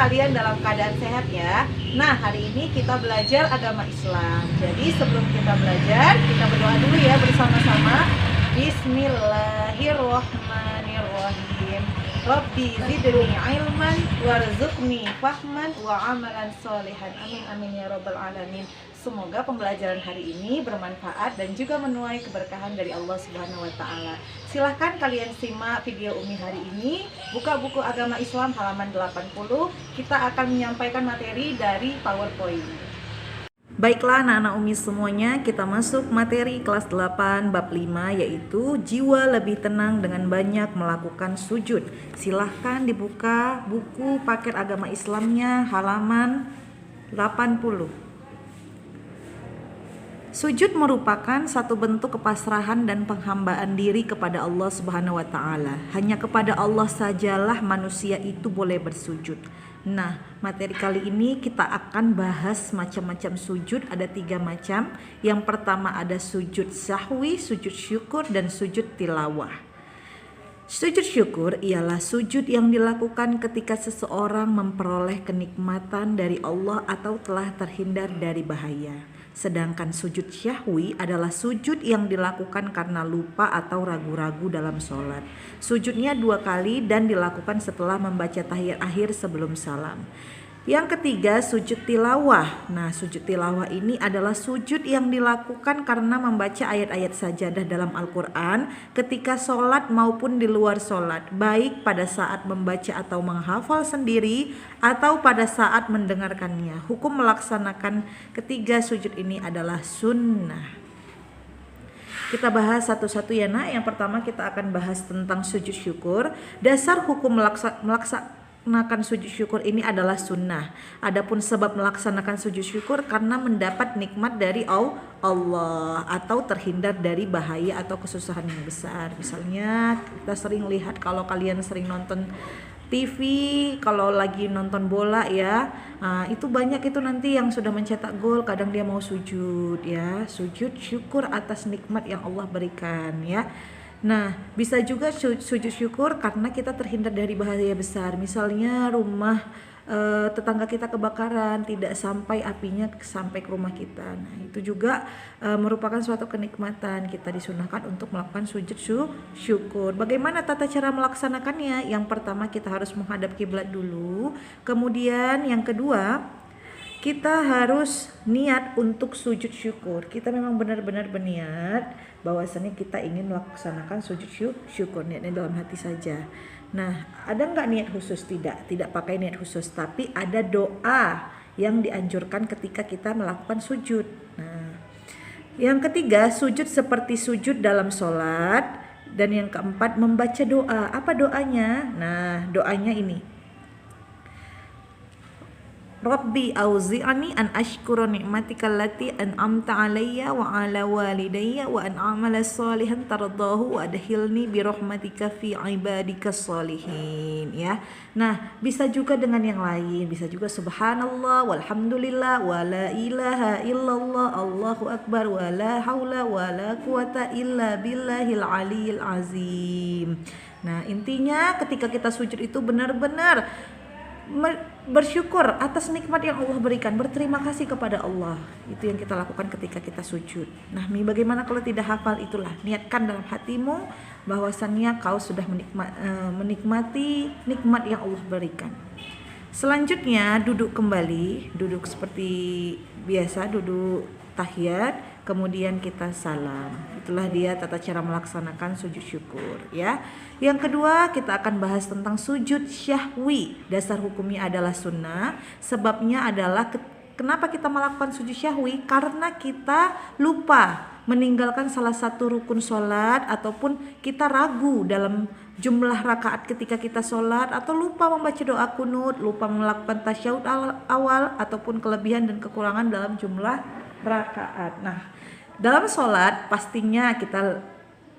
kalian dalam keadaan sehat ya. Nah, hari ini kita belajar agama Islam. Jadi sebelum kita belajar, kita berdoa dulu ya bersama-sama. Bismillahirrahmanirrahim. Rabbi zidni ilman warzuqni fahman wa amalan solihan. Amin amin ya rabbal alamin. Semoga pembelajaran hari ini bermanfaat dan juga menuai keberkahan dari Allah Subhanahu wa taala. Silahkan kalian simak video Umi hari ini. Buka buku agama Islam halaman 80. Kita akan menyampaikan materi dari PowerPoint. Baiklah anak-anak Umi semuanya, kita masuk materi kelas 8 bab 5, yaitu jiwa lebih tenang dengan banyak melakukan sujud. Silahkan dibuka buku paket agama Islamnya halaman 80. Sujud merupakan satu bentuk kepasrahan dan penghambaan diri kepada Allah Subhanahu wa taala. Hanya kepada Allah sajalah manusia itu boleh bersujud. Nah, materi kali ini kita akan bahas macam-macam sujud, ada 3 macam. Yang pertama ada sujud sahwi, sujud syukur, dan sujud tilawah. Sujud syukur ialah sujud yang dilakukan ketika seseorang memperoleh kenikmatan dari Allah atau telah terhindar dari bahaya. Sedangkan sujud syahwi adalah sujud yang dilakukan karena lupa atau ragu-ragu dalam sholat. Sujudnya 2 kali dan dilakukan setelah membaca tahiyat akhir sebelum salam. Yang ketiga sujud tilawah. Nah, sujud tilawah ini adalah sujud yang dilakukan karena membaca ayat-ayat sajadah dalam Al-Quran ketika sholat maupun di luar sholat, baik pada saat membaca atau menghafal sendiri atau pada saat mendengarkannya. Hukum melaksanakan ketiga sujud ini adalah sunnah. Kita bahas satu-satu ya nak. Yang pertama kita akan bahas tentang sujud syukur. Dasar hukum melaksanakan sujud syukur ini adalah sunnah. Adapun sebab melaksanakan sujud syukur karena mendapat nikmat dari Allah atau terhindar dari bahaya atau kesusahan yang besar. Misalnya kita sering lihat, kalau kalian sering nonton TV, kalau lagi nonton bola ya, itu banyak itu nanti yang sudah mencetak gol, kadang dia mau sujud ya, sujud syukur atas nikmat yang Allah berikan ya. Nah, bisa juga sujud syukur karena kita terhindar dari bahaya besar. Misalnya rumah tetangga kita kebakaran, tidak sampai apinya sampai ke rumah kita. Nah, itu juga merupakan suatu kenikmatan. Kita disunahkan untuk melakukan sujud syukur. Bagaimana tata cara melaksanakannya? Yang pertama kita harus menghadap kiblat dulu. Kemudian yang kedua, kita harus niat untuk sujud syukur. Kita memang benar-benar berniat bahwasannya kita ingin melaksanakan sujud syukur. Niatnya dalam hati saja. Nah, ada nggak niat khusus? Tidak pakai niat khusus, tapi ada doa yang dianjurkan ketika kita melakukan sujud. Nah, yang ketiga, sujud seperti sujud dalam sholat. Dan yang keempat, membaca doa. Apa doanya? Nah, doanya ini. Rabbi auzi'ani an ashkura ni'matika allati an'amta alayya wa ala walidayya wa an a'mala salihan tardahu wa adkhilni bi rahmatika fi ibadika salihin ya. Nah, bisa juga dengan yang lain, bisa juga subhanallah walhamdulillah wa la ilaha illallah Allahu akbar wa la haula wa la quwata illa billahil aliyil azim. Nah, intinya ketika kita sujud itu benar-benar bersyukur atas nikmat yang Allah berikan, berterima kasih kepada Allah. Itu yang kita lakukan ketika kita sujud. Nah, bagaimana kalau tidak hafal? Itulah, niatkan dalam hatimu bahwasannya kau sudah menikmati nikmat yang Allah berikan. Selanjutnya duduk kembali, duduk seperti biasa, duduk tahiyat, kemudian kita salam. Itulah dia tata cara melaksanakan sujud syukur ya. Yang kedua kita akan bahas tentang sujud syahwi. Dasar hukumnya adalah sunnah. Sebabnya adalah kenapa kita melakukan sujud syahwi? Karena kita lupa meninggalkan salah satu rukun sholat, ataupun kita ragu dalam jumlah rakaat ketika kita sholat, atau lupa membaca doa kunut, lupa melakukan tasyahud awal, ataupun kelebihan dan kekurangan dalam jumlah rakaat. Nah, dalam sholat pastinya kita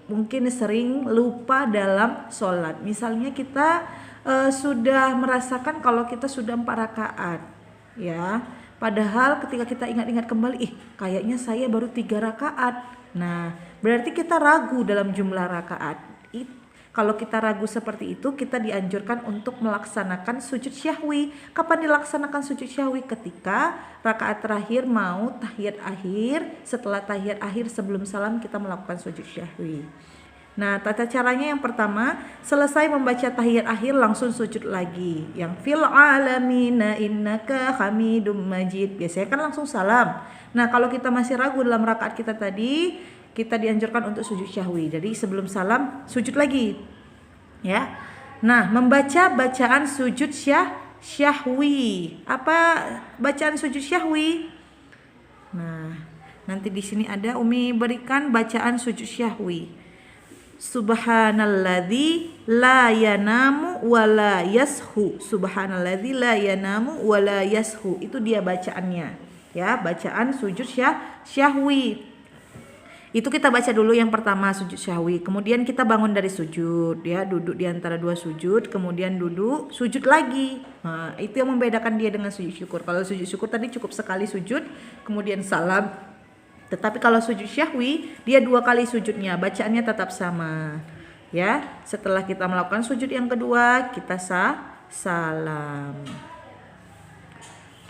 mungkin sering lupa dalam sholat. Misalnya kita sudah merasakan kalau kita sudah 4 rakaat ya, padahal ketika kita ingat-ingat kembali, kayaknya saya baru 3 rakaat. Nah, berarti kita ragu dalam jumlah rakaat. Kalau kita ragu seperti itu, kita dianjurkan untuk melaksanakan sujud syahwi. Kapan dilaksanakan sujud syahwi? Ketika rakaat terakhir mau tahiyat akhir, setelah tahiyat akhir sebelum salam kita melakukan sujud syahwi. Nah, tata caranya yang pertama, selesai membaca tahiyat akhir langsung sujud lagi. Yang fil alamina innaka hamidum majid. Biasanya kan langsung salam. Nah, kalau kita masih ragu dalam rakaat kita tadi, kita dianjurkan untuk sujud syahwi. Jadi sebelum salam sujud lagi. Ya. Nah, membaca bacaan sujud syahwi. Apa bacaan sujud syahwi? Nah, nanti di sini ada Umi berikan bacaan sujud syahwi. Subhanalladzi la yanamu wa la yashu. Subhanalladzi la yanamu wa la yashu. Itu dia bacaannya. Ya, bacaan sujud syahwi. Itu kita baca dulu yang pertama sujud syahwi. Kemudian kita bangun dari sujud, ya, duduk di antara dua sujud, kemudian duduk, sujud lagi. Nah, itu yang membedakan dia dengan sujud syukur. Kalau sujud syukur tadi cukup sekali sujud, kemudian salam. Tetapi kalau sujud syahwi, dia 2 kali sujudnya, bacaannya tetap sama. Ya, setelah kita melakukan sujud yang kedua, kita salam.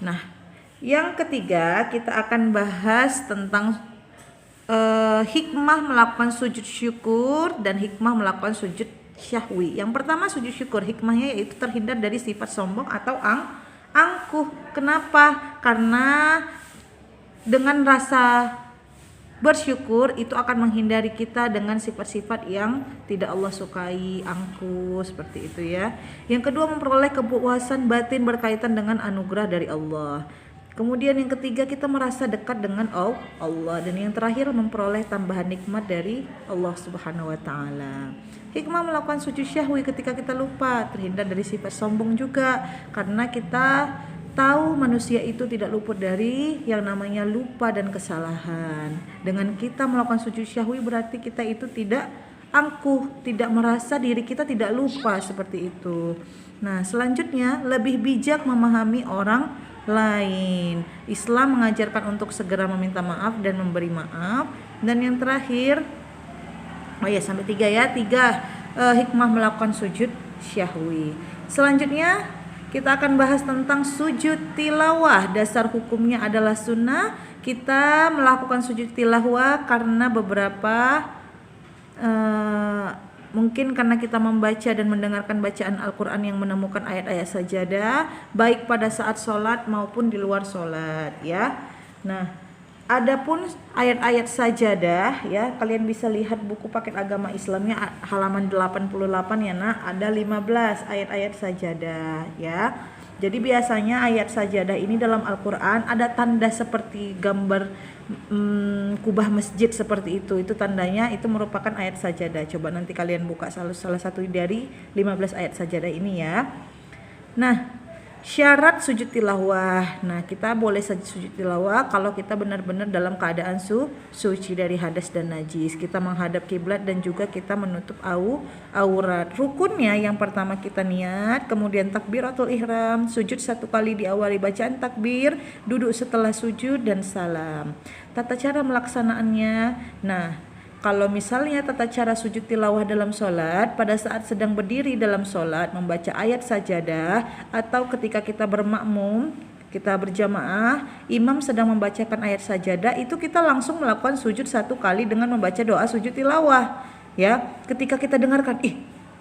Nah, yang ketiga kita akan bahas tentang hikmah melakukan sujud syukur dan hikmah melakukan sujud syahwi. Yang pertama sujud syukur, hikmahnya yaitu terhindar dari sifat sombong atau angkuh. Kenapa? Karena dengan rasa bersyukur itu akan menghindari kita dengan sifat-sifat yang tidak Allah sukai, angkuh, seperti itu ya. Yang kedua memperoleh kepuasan batin berkaitan dengan anugerah dari Allah. Kemudian yang ketiga kita merasa dekat dengan Allah, dan yang terakhir memperoleh tambahan nikmat dari Allah Subhanahu wa taala. Hikmah melakukan sujud syahwi ketika kita lupa, terhindar dari sifat sombong juga, karena kita tahu manusia itu tidak luput dari yang namanya lupa dan kesalahan. Dengan kita melakukan sujud syahwi berarti kita itu tidak angkuh, tidak merasa diri kita tidak lupa seperti itu. Nah, selanjutnya lebih bijak memahami orang lain. Islam mengajarkan untuk segera meminta maaf dan memberi maaf. Dan yang terakhir, sampai 3 ya, 3 hikmah melakukan sujud syahwi. Selanjutnya kita akan bahas tentang sujud tilawah. Dasar hukumnya adalah sunnah. Kita melakukan sujud tilawah karena beberapa mungkin karena kita membaca dan mendengarkan bacaan Al-Quran yang menemukan ayat-ayat sajadah, baik pada saat sholat maupun di luar sholat ya. Nah, adapun ayat-ayat sajadah ya, kalian bisa lihat buku paket agama Islamnya halaman 88 ya nak, ada 15 ayat-ayat sajadah ya. Jadi biasanya ayat sajadah ini dalam Al-Quran ada tanda seperti gambar kubah masjid seperti itu tandanya, itu merupakan ayat sajadah. Coba nanti kalian buka salah satu dari 15 ayat sajadah ini ya. Nah, syarat sujud tilawah. Nah, kita boleh sujud tilawah kalau kita benar-benar dalam keadaan suci dari hadas dan najis. Kita menghadap kiblat dan juga kita menutup aurat. Rukunnya yang pertama kita niat, kemudian takbiratul ihram, sujud 1 kali diawali bacaan takbir, duduk setelah sujud dan salam. Tata cara melaksanaannya. Nah, kalau misalnya tata cara sujud tilawah dalam sholat, pada saat sedang berdiri dalam sholat membaca ayat sajadah, atau ketika kita bermakmum, kita berjamaah, imam sedang membacakan ayat sajadah, itu kita langsung melakukan sujud 1 kali dengan membaca doa sujud tilawah ya. Ketika kita dengarkan,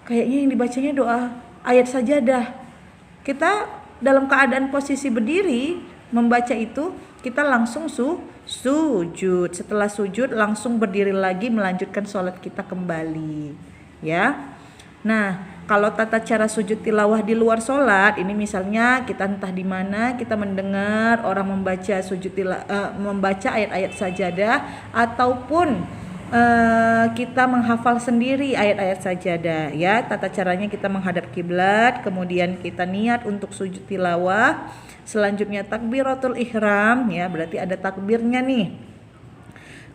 kayaknya yang dibacanya doa ayat sajadah, kita dalam keadaan posisi berdiri membaca itu, kita langsung sujud. Setelah sujud langsung berdiri lagi melanjutkan sholat kita kembali ya. Nah, kalau tata cara sujud tilawah di luar sholat, ini misalnya kita entah di mana kita mendengar orang membaca membaca ayat-ayat sajadah, ataupun kita menghafal sendiri ayat-ayat sajadah ya. Tata caranya kita menghadap kiblat, kemudian kita niat untuk sujud tilawah. Selanjutnya takbiratul ihram ya, berarti ada takbirnya nih.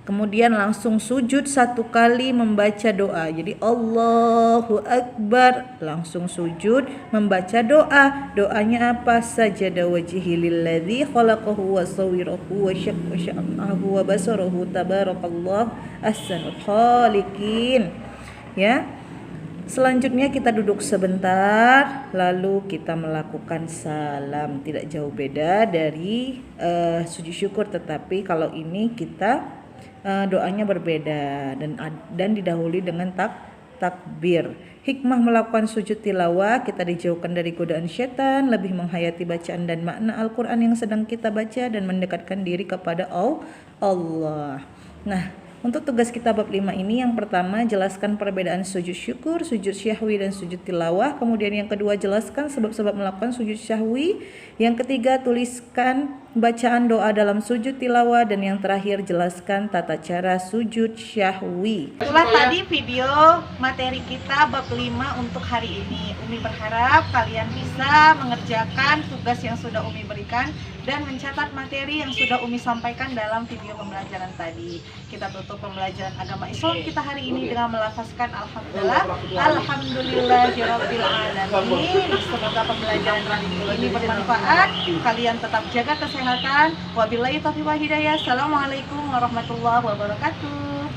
Kemudian langsung sujud 1 kali membaca doa. Jadi Allahu Akbar, langsung sujud membaca doa. Doanya apa? Sajada wajhi lilladzi khalaqahu wa sawwarahu wa syaqqa wa basarahu tabarakallahu ahsanul khaliqin. Ya. Selanjutnya kita duduk sebentar, lalu kita melakukan salam. Tidak jauh beda dari sujud syukur, tetapi kalau ini kita doanya berbeda dan didahului dengan takbir. Hikmah melakukan sujud tilawah, kita dijauhkan dari godaan syaitan, lebih menghayati bacaan dan makna Al-Quran yang sedang kita baca, dan mendekatkan diri kepada Allah. Nah, untuk tugas kita bab 5 ini, yang pertama jelaskan perbedaan sujud syukur, sujud syahwi, dan sujud tilawah. Kemudian yang kedua jelaskan sebab-sebab melakukan sujud syahwi. Yang ketiga tuliskan bacaan doa dalam sujud tilawah. Dan yang terakhir jelaskan tata cara sujud syahwi. Itulah tadi video materi kita bab 5 untuk hari ini. Umi berharap kalian bisa mengerjakan tugas yang sudah Umi berikan dan mencatat materi yang sudah Umi sampaikan dalam video pembelajaran tadi. Kita tutup pembelajaran agama Islam kita hari ini dengan melafazkan Alhamdulillahirabbil alamin. Semoga pembelajaran ini bermanfaat. Kalian tetap jaga kesehatan. Wabillahi taufiq wal hidayah. Assalamualaikum warahmatullahi wabarakatuh.